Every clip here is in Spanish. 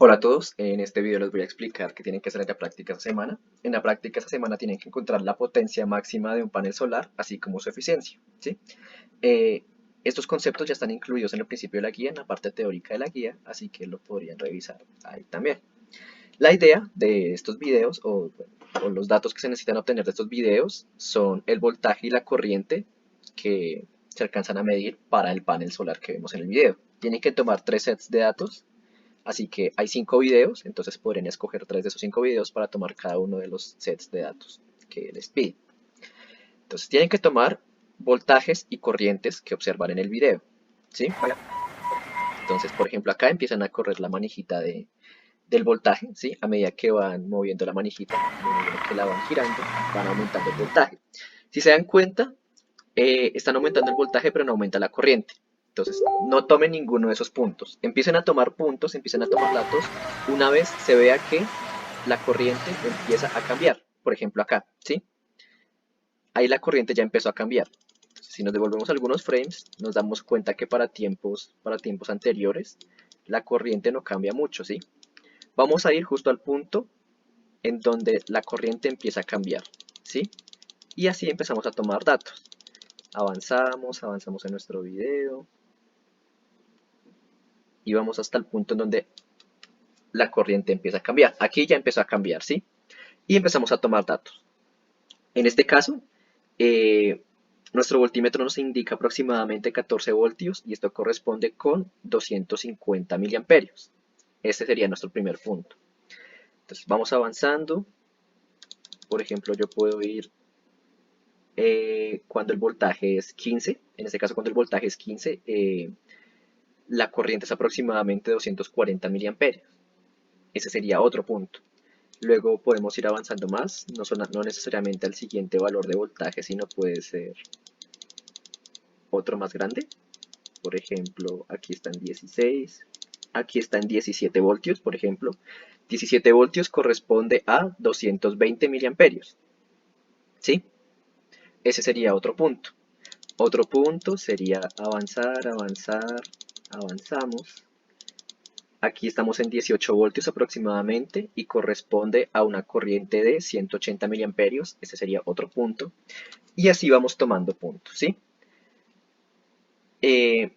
Hola a todos, en este video les voy a explicar qué tienen que hacer en la práctica esta semana. En la práctica esta semana tienen que encontrar la potencia máxima de un panel solar, así como su eficiencia, ¿sí? Eh, Estos conceptos ya están incluidos en el principio de la guía, en la parte teórica de la guía, así que lo podrían revisar ahí también. La idea de estos videos o los datos que se necesitan obtener de estos videos son el voltaje y la corriente que se alcanzan a medir para el panel solar que vemos en el video. Tienen que tomar tres sets de datos. Así que hay 5 videos, entonces podrían escoger 3 de esos 5 videos para tomar cada uno de los sets de datos que les pide. Entonces tienen que tomar voltajes y corrientes que observan en el video, ¿sí? Entonces, por ejemplo, acá empiezan a correr la manijita del voltaje, ¿sí? A medida que van moviendo la manijita, a medida que la van girando, van aumentando el voltaje. Si se dan cuenta, están aumentando el voltaje, pero no aumenta la corriente. Entonces, no tomen ninguno de esos puntos. Empiecen a tomar puntos, empiecen a tomar datos una vez se vea que la corriente empieza a cambiar. Por ejemplo, acá, ¿sí? Ahí la corriente ya empezó a cambiar. Entonces, si nos devolvemos algunos frames, nos damos cuenta que para tiempos anteriores, la corriente no cambia mucho, ¿sí? Vamos a ir justo al punto en donde la corriente empieza a cambiar, ¿sí? Y así empezamos a tomar datos. Avanzamos en nuestro video y vamos hasta el punto en donde la corriente empieza a cambiar. Aquí ya empezó a cambiar, ¿sí? Y empezamos a tomar datos. En este caso, eh, nuestro voltímetro nos indica aproximadamente 14 voltios y esto corresponde con 250 miliamperios. Este sería nuestro primer punto. Entonces vamos avanzando. Por ejemplo, yo puedo ir cuando el voltaje es 15. En este caso, cuando el voltaje es 15, la corriente es aproximadamente 240 miliamperios. Ese sería otro punto. Luego podemos ir avanzando más, no necesariamente al siguiente valor de voltaje, sino puede ser otro más grande. Por ejemplo, aquí está en 16, aquí está en 17 voltios, por ejemplo. 17 voltios corresponde a 220 miliamperios. ¿Sí? Ese sería otro punto. Otro punto sería avanzamos. Aquí estamos en 18 voltios aproximadamente y corresponde a una corriente de 180 miliamperios. Ese sería otro punto. Y así vamos tomando puntos, ¿sí? Eh,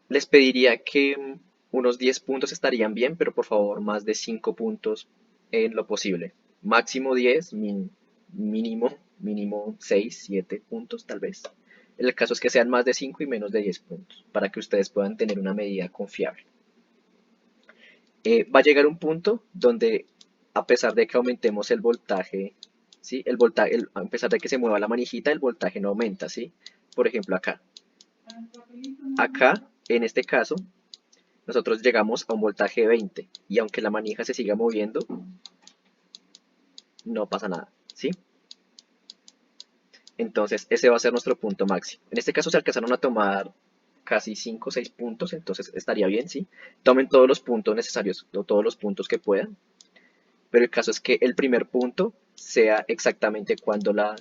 Les pediría que unos 10 puntos estarían bien, pero por favor más de 5 puntos en lo posible. Máximo 10, mínimo 6, 7 puntos tal vez. El caso es que sean más de 5 y menos de 10 puntos, para que ustedes puedan tener una medida confiable. Va a llegar un punto donde, a pesar de que aumentemos el voltaje, ¿sí? A pesar de que se mueva la manijita, el voltaje no aumenta, ¿sí? Por ejemplo, acá. Acá, en este caso, nosotros llegamos a un voltaje de 20 y aunque la manija se siga moviendo, no pasa nada, ¿sí? Entonces, ese va a ser nuestro punto máximo. En este caso se alcanzaron a tomar casi 5 o 6 puntos, entonces estaría bien, ¿sí? Tomen todos los puntos necesarios o todos los puntos que puedan, pero el caso es que el primer punto sea exactamente cuando la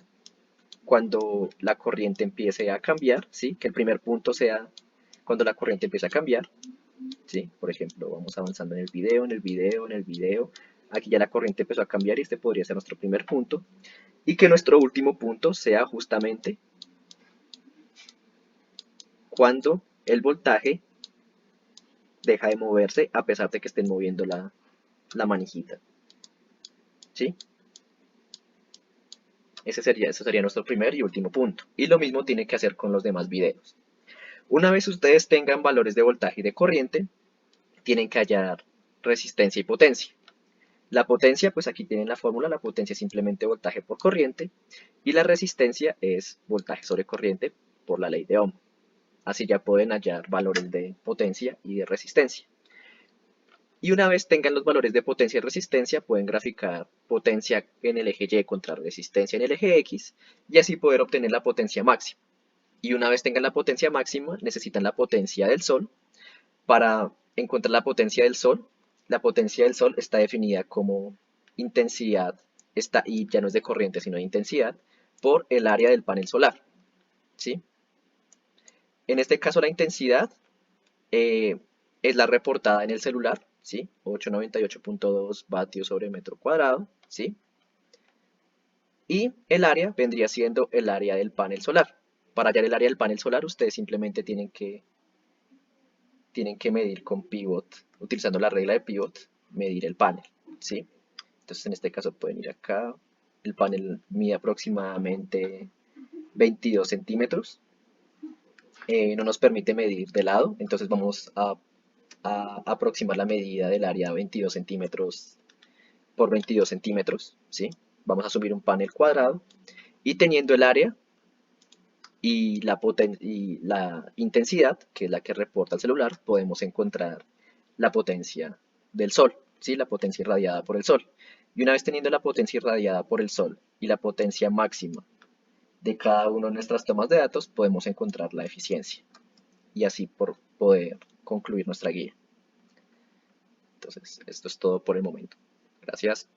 corriente empiece a cambiar, ¿sí? Que el primer punto sea cuando la corriente empiece a cambiar, ¿sí? Por ejemplo, vamos avanzando en el video. Aquí ya la corriente empezó a cambiar y este podría ser nuestro primer punto. Y que nuestro último punto sea justamente cuando el voltaje deja de moverse a pesar de que estén moviendo la manijita, ¿sí? Ese sería nuestro primer y último punto. Y lo mismo tiene que hacer con los demás videos. Una vez ustedes tengan valores de voltaje y de corriente, tienen que hallar resistencia y potencia. La potencia, pues aquí tienen la fórmula, la potencia es simplemente voltaje por corriente y la resistencia es voltaje sobre corriente por la ley de Ohm. Así ya pueden hallar valores de potencia y de resistencia. Y una vez tengan los valores de potencia y resistencia, pueden graficar potencia en el eje Y contra resistencia en el eje X y así poder obtener la potencia máxima. Y una vez tengan la potencia máxima, necesitan la potencia del Sol. Para encontrar la potencia del Sol está definida como intensidad, esta I ya no es de corriente sino de intensidad, por el área del panel solar, ¿sí? En este caso la intensidad es la reportada en el celular, ¿sí? 898.2 vatios sobre metro cuadrado, ¿sí? Y el área vendría siendo el área del panel solar. Para hallar el área del panel solar, ustedes simplemente tienen que medir con pivot, utilizando la regla de pivot, medir el panel, ¿sí? Entonces en este caso pueden ir acá, el panel mide aproximadamente 22 centímetros, no nos permite medir de lado, entonces vamos a aproximar la medida del área a 22 centímetros por 22 centímetros, ¿sí? Vamos a asumir un panel cuadrado y teniendo el área y la intensidad, que es la que reporta el celular, podemos encontrar la potencia del Sol, ¿sí? La potencia irradiada por el Sol. Y una vez teniendo la potencia irradiada por el Sol y la potencia máxima de cada una de nuestras tomas de datos, podemos encontrar la eficiencia y así por poder concluir nuestra guía. Entonces, esto es todo por el momento. Gracias.